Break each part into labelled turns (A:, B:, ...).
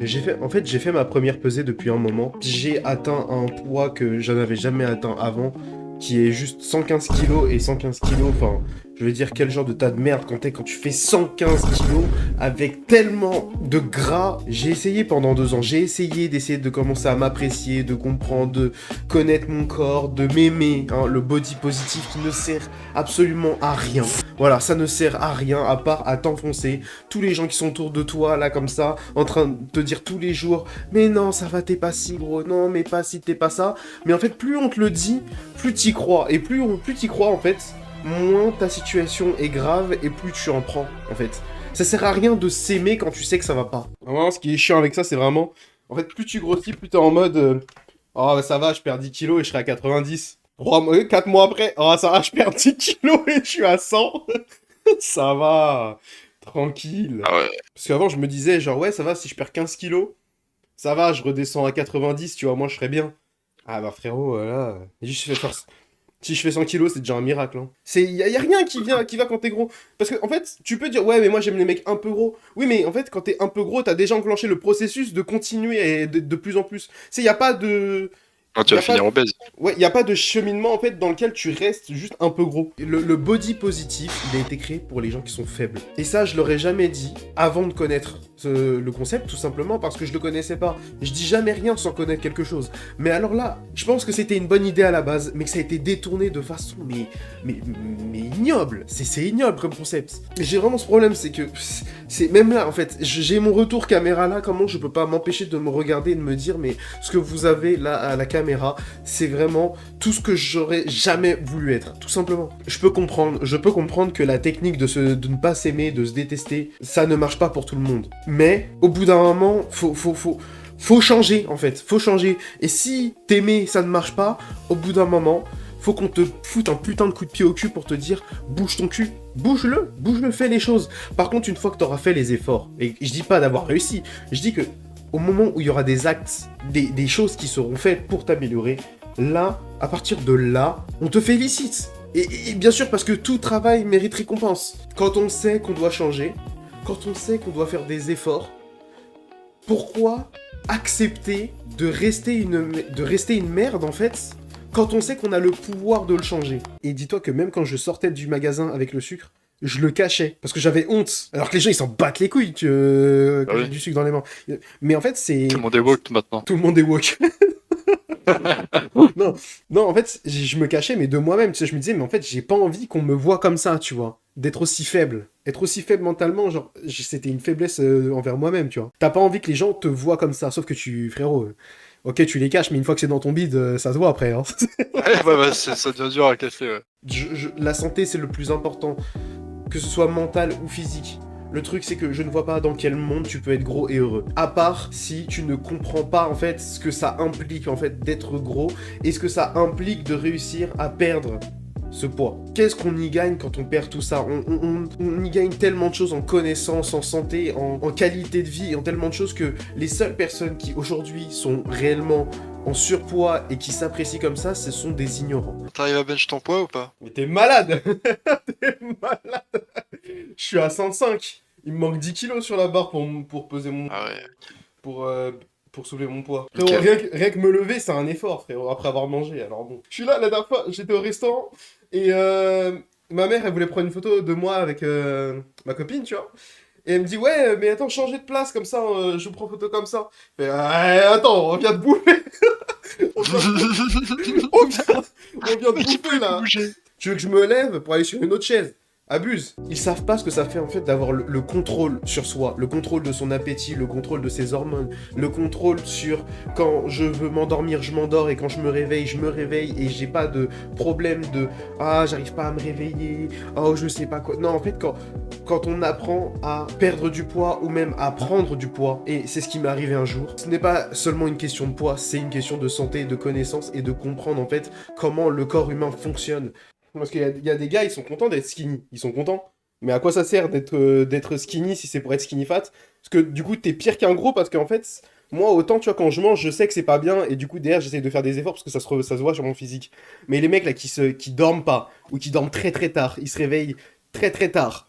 A: J'ai fait ma première pesée depuis un moment. J'ai atteint un poids que je n'avais jamais atteint avant, qui est juste 115 kilos et 115 kilos. Enfin, je veux dire, quel genre de tas de merde quand tu fais 115 kilos avec tellement de gras. J'ai essayé pendant 2 ans. J'ai essayé d'essayer de commencer à m'apprécier, de comprendre, de connaître mon corps, de m'aimer. Hein, le body positif qui ne sert absolument à rien. Voilà, ça ne sert à rien à part à t'enfoncer. Tous les gens qui sont autour de toi, là, comme ça, en train de te dire tous les jours, mais non, ça va, t'es pas si gros, non, mais pas si, t'es pas ça. Mais en fait, plus on te le dit, plus t'y crois. Et plus t'y crois, en fait, moins ta situation est grave et plus tu en prends, en fait. Ça sert à rien de s'aimer quand tu sais que ça va pas. Vraiment, ce qui est chiant avec ça, c'est vraiment... En fait, plus tu grossis, plus t'es en mode... oh, ça va, je perds 10 kilos et je serai à 90. 4 mois après, oh, ça va, je perds 10 kilos et je suis à 100. Ça va, tranquille.
B: Ah ouais.
A: Parce qu'avant, je me disais, genre, ouais, ça va, si je perds 15 kilos, ça va, je redescends à 90, tu vois, moi, je serais bien. Ah bah frérot, là, juste fais force. Si je fais 100 kilos, c'est déjà un miracle. Hein. Y a rien qui va quand t'es gros. Parce que, en fait, tu peux dire, ouais, mais moi j'aime les mecs un peu gros. Oui, mais en fait, quand t'es un peu gros, t'as déjà enclenché le processus de continuer et de plus en plus. Y a pas de.
B: Ah, tu
A: Y
B: vas
A: a pas
B: finir obèse.
A: Ouais, il n'y a pas de cheminement en fait dans lequel tu restes juste un peu gros. Le body positif, il a été créé pour les gens qui sont faibles. Et ça, je l'aurais jamais dit avant de connaître le concept, tout simplement parce que je le connaissais pas. Je dis jamais rien sans connaître quelque chose. Mais alors là, je pense que c'était une bonne idée à la base, mais que ça a été détourné de façon mais ignoble. C'est ignoble comme concept. J'ai vraiment ce problème, c'est que c'est même là en fait, j'ai mon retour caméra là, comment je peux pas m'empêcher de me regarder et de me dire mais ce que vous avez là à la caméra, c'est vraiment tout ce que j'aurais jamais voulu être, tout simplement. Je peux comprendre que la technique de ne pas s'aimer, de se détester, ça ne marche pas pour tout le monde. Mais au bout d'un moment, faut changer en fait, faut changer. Et si t'aimer ça ne marche pas, au bout d'un moment, faut qu'on te foute un putain de coup de pied au cul pour te dire bouge ton cul, bouge-le, fais les choses. Par contre, une fois que t'auras fait les efforts, et je dis pas d'avoir réussi, je dis que au moment où il y aura des actes, des choses qui seront faites pour t'améliorer, là, à partir de là, on te félicite. Et bien sûr, parce que tout travail mérite récompense. Quand on sait qu'on doit changer, quand on sait qu'on doit faire des efforts, pourquoi accepter de rester une merde, en fait, quand on sait qu'on a le pouvoir de le changer? Et dis-toi que même quand je sortais du magasin avec le sucre, je le cachais, parce que j'avais honte. Alors que les gens, ils s'en battent les couilles
B: Ah
A: que j'ai
B: oui.
A: du sucre dans les mains. Mais en fait, c'est...
B: Tout le monde est woke maintenant.
A: Tout le monde est woke. Non, non, en fait, je me cachais, mais de moi-même, tu sais, je me disais, mais en fait, j'ai pas envie qu'on me voit comme ça, tu vois. D'être aussi faible. Être aussi faible mentalement, genre, c'était une faiblesse envers moi-même, tu vois. T'as pas envie que les gens te voient comme ça, sauf que frérot, ok, tu les caches, mais une fois que c'est dans ton bide, ça se voit après, hein.
B: Ouais, ça devient dur à casser, ouais.
A: La santé, c'est le plus important, que ce soit mental ou physique. Le truc, c'est que je ne vois pas dans quel monde tu peux être gros et heureux. À part si tu ne comprends pas, en fait, ce que ça implique, en fait, d'être gros et ce que ça implique de réussir à perdre ce poids. Qu'est-ce qu'on y gagne quand on perd tout ça? On y gagne tellement de choses en connaissance, en santé, en qualité de vie, en tellement de choses que les seules personnes qui aujourd'hui sont réellement en surpoids et qui s'apprécient comme ça, ce sont des ignorants.
B: T'arrives à bench ton poids ou pas?
A: Mais t'es malade. T'es malade. Je suis à 105. Il me manque 10 kilos sur la barre pour peser mon...
B: Ah ouais,
A: Pour, pour soulever mon poids. Frérot,
B: nickel.
A: rien que me lever, c'est un effort, frérot, après avoir mangé. Alors bon. Je suis là, la dernière fois, j'étais au restaurant, et ma mère, elle voulait prendre une photo de moi avec ma copine, tu vois. Et elle me dit, ouais, mais attends, changez de place, comme ça, je vous prends photo comme ça. Je fais, attends, on vient de bouffer. on vient, on vient de
B: Mais tu
A: bouffer,
B: peux
A: là.
B: bouger.
A: Tu veux que je me lève pour aller sur une autre chaise? Abuse. Ils savent pas ce que ça fait en fait d'avoir le contrôle sur soi, le contrôle de son appétit, le contrôle de ses hormones, le contrôle sur quand je veux m'endormir, je m'endors et quand je me réveille et j'ai pas de problème de ah j'arrive pas à me réveiller, oh je sais pas quoi. Non en fait quand on apprend à perdre du poids ou même à prendre du poids, et c'est ce qui m'est arrivé un jour, ce n'est pas seulement une question de poids, c'est une question de santé, de connaissance et de comprendre en fait comment le corps humain fonctionne. Parce qu'il y a des gars, ils sont contents d'être skinny. Ils sont contents. Mais à quoi ça sert d'être skinny si c'est pour être skinny fat? Parce que du coup, t'es pire qu'un gros parce qu'en fait, moi, autant, tu vois, quand je mange, je sais que c'est pas bien et du coup, derrière, j'essaie de faire des efforts parce que ça se voit sur mon physique. Mais les mecs là qui dorment pas ou qui dorment très très tard, ils se réveillent très très tard.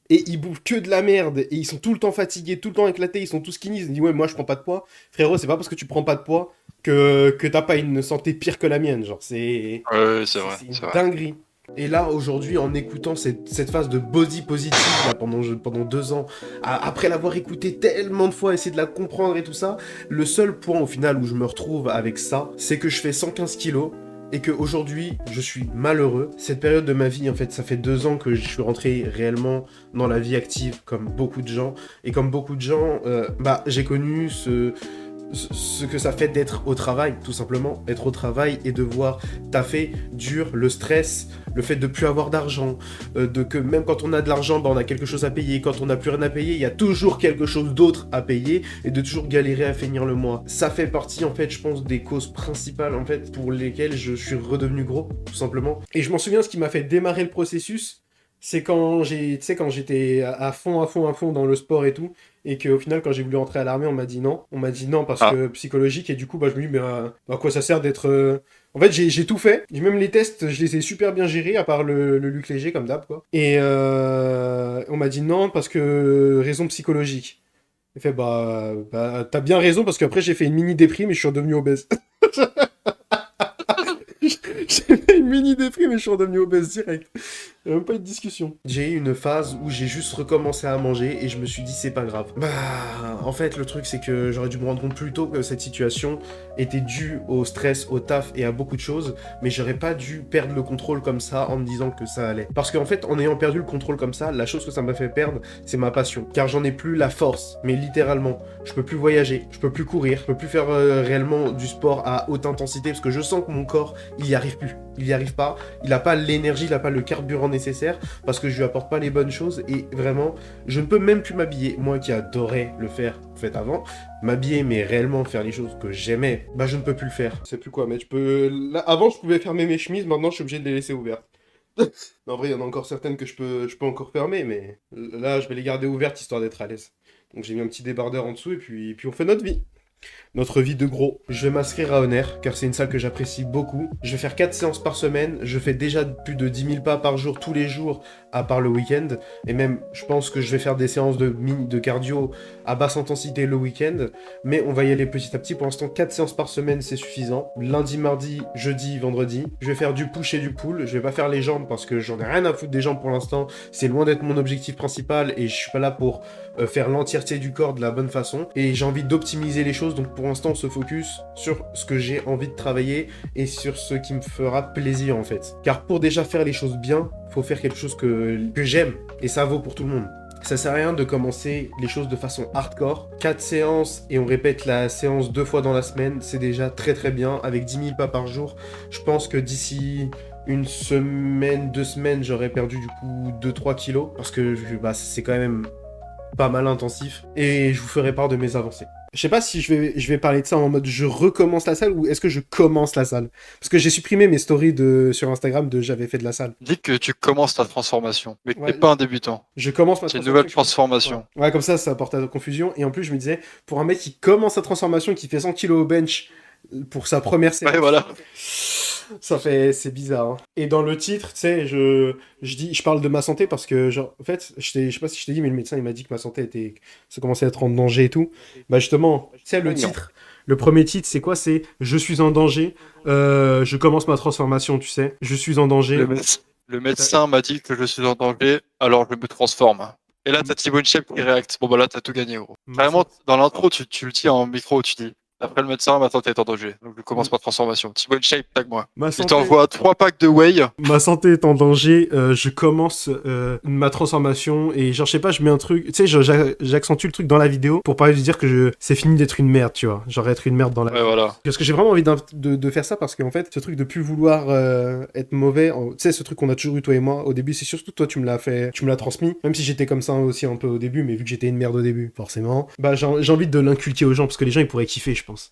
A: et ils bouffent que de la merde, et ils sont tout le temps fatigués, tout le temps éclatés, ils sont tous skinny, ils se disent ouais, moi je prends pas de poids. Frérot, c'est pas parce que tu prends pas de poids que t'as pas une santé pire que la mienne, genre c'est
B: Ouais, c'est vrai,
A: c'est une
B: c'est vrai.
A: dinguerie. Et là, aujourd'hui, en écoutant cette phase de body positive là, pendant 2 ans, après l'avoir écouté tellement de fois, essayer de la comprendre et tout ça, le seul point au final où je me retrouve avec ça, c'est que je fais 115 kilos et qu'aujourd'hui, je suis malheureux. Cette période de ma vie, en fait, ça fait 2 ans que je suis rentré réellement dans la vie active, comme beaucoup de gens. Et comme beaucoup de gens, j'ai connu ce que ça fait d'être au travail, tout simplement. Être au travail et devoir taffer dur, le stress, le fait de plus avoir d'argent, de que même quand on a de l'argent, on a quelque chose à payer. Quand on n'a plus rien à payer, il y a toujours quelque chose d'autre à payer et de toujours galérer à finir le mois. Ça fait partie, en fait, je pense, des causes principales, en fait, pour lesquelles je suis redevenu gros, tout simplement. Et je m'en souviens, ce qui m'a fait démarrer le processus, c'est quand j'étais à fond dans le sport et tout, et qu'au final, quand j'ai voulu rentrer à l'armée, on m'a dit non. On m'a dit non parce
B: Ah.
A: que psychologique, et du coup, je me dis, mais à quoi ça sert d'être. En fait, j'ai tout fait. Même les tests, je les ai super bien gérés, à part le Luc Léger, comme d'hab, quoi. Et on m'a dit non parce que raison psychologique. J'ai fait, t'as bien raison, parce qu'après, j'ai fait une mini déprime et je suis redevenu obèse. J'ai fait une mini déprime et je suis redevenu obèse direct. Il n'y a même pas eu de discussion. J'ai eu une phase où j'ai juste recommencé à manger et je me suis dit c'est pas grave. En fait le truc c'est que j'aurais dû me rendre compte plus tôt que cette situation était due au stress, au taf et à beaucoup de choses, mais j'aurais pas dû perdre le contrôle comme ça en me disant que ça allait. Parce qu'en fait en ayant perdu le contrôle comme ça, la chose que ça m'a fait perdre c'est ma passion. Car j'en ai plus la force, mais littéralement. Je peux plus voyager, je peux plus courir, je peux plus faire réellement du sport à haute intensité parce que je sens que mon corps il y arrive plus. Il y arrive pas, il a pas l'énergie, il a pas le carburant nécessaire parce que je lui apporte pas les bonnes choses et vraiment, je ne peux même plus m'habiller. Moi qui adorais le faire en fait avant, m'habiller mais réellement faire les choses que j'aimais, je ne peux plus le faire. Je sais plus quoi, mais là, avant je pouvais fermer mes chemises, maintenant je suis obligé de les laisser ouvertes. En vrai, il y en a encore certaines que je peux encore fermer, mais là je vais les garder ouvertes histoire d'être à l'aise. Donc j'ai mis un petit débardeur en dessous et puis on fait notre vie. Notre vie de gros. Je vais m'inscrire à Honor, car c'est une salle que j'apprécie beaucoup. Je vais faire 4 séances par semaine. Je fais déjà plus de 10 000 pas par jour, tous les jours, à part le week-end. Et même, je pense que je vais faire des séances de cardio à basse intensité le week-end. Mais on va y aller petit à petit. Pour l'instant, 4 séances par semaine, c'est suffisant. Lundi, mardi, jeudi, vendredi. Je vais faire du push et du pull. Je vais pas faire les jambes parce que j'en ai rien à foutre des jambes pour l'instant. C'est loin d'être mon objectif principal et je suis pas là pour faire l'entièreté du corps de la bonne façon. Et j'ai envie d'optimiser les choses. Donc pour l'instant, on se focus sur ce que j'ai envie de travailler et sur ce qui me fera plaisir en fait. Car pour déjà faire les choses bien, faut faire quelque chose que j'aime. Et ça vaut pour tout le monde. Ça sert à rien de commencer les choses de façon hardcore. 4 séances et on répète la séance 2 fois dans la semaine, c'est déjà très très bien. Avec 10 000 pas par jour, je pense que d'ici une semaine, 2 semaines, j'aurais perdu du coup 2-3 kilos. Parce que c'est quand même pas mal intensif. Et je vous ferai part de mes avancées. Je sais pas si je vais parler de ça en mode je recommence la salle ou est-ce que je commence la salle. Parce que j'ai supprimé mes stories sur Instagram de j'avais fait de la salle.
B: Dis que tu commences ta transformation, mais que
A: Ouais.
B: t'es pas un débutant.
A: Je commence ma
B: C'est une
A: transformation.
B: nouvelle transformation.
A: Ouais, comme ça porte à confusion. Et en plus, je me disais, pour un mec qui commence sa transformation, qui fait 100 kilos au bench pour sa première séance.
B: Ouais, voilà.
A: C'est bizarre. Hein. Et dans le titre, tu sais, je parle de ma santé parce que, genre, en fait, je sais pas si je t'ai dit, mais le médecin, il m'a dit que ma santé ça commençait à être en danger et tout. Justement, tu sais, le titre, le premier titre, c'est quoi? C'est « Je suis en danger, je commence ma transformation, tu sais. Je suis en danger. »
B: Le médecin m'a dit que je suis en danger, alors je me transforme. Et là, t'as Thibaut Inchep qui réacte. Bon, là, t'as tout gagné, gros. Carrément, dans l'intro, tu le dis en micro, tu dis. Après le médecin, ma santé est en danger. Donc je commence ma transformation. Thibaut Inchep, tag moi. Il t'envoie 3 packs de whey.
A: Ma santé est en danger, je commence ma transformation et genre je sais pas, je mets un truc, tu sais, j'accentue le truc dans la vidéo pour pas lui dire que c'est fini d'être une merde, tu vois. Genre être une merde dans la...
B: Ouais, voilà.
A: Parce que j'ai vraiment envie de faire ça parce qu'en fait, ce truc de plus vouloir être mauvais, tu sais, ce truc qu'on a toujours eu toi et moi, au début, c'est surtout toi, tu me l'as transmis, même si j'étais comme ça aussi un peu au début, mais vu que j'étais une merde au début, forcément, j'ai envie de l'inculquer aux gens parce que les gens ils pourraient kiffer, je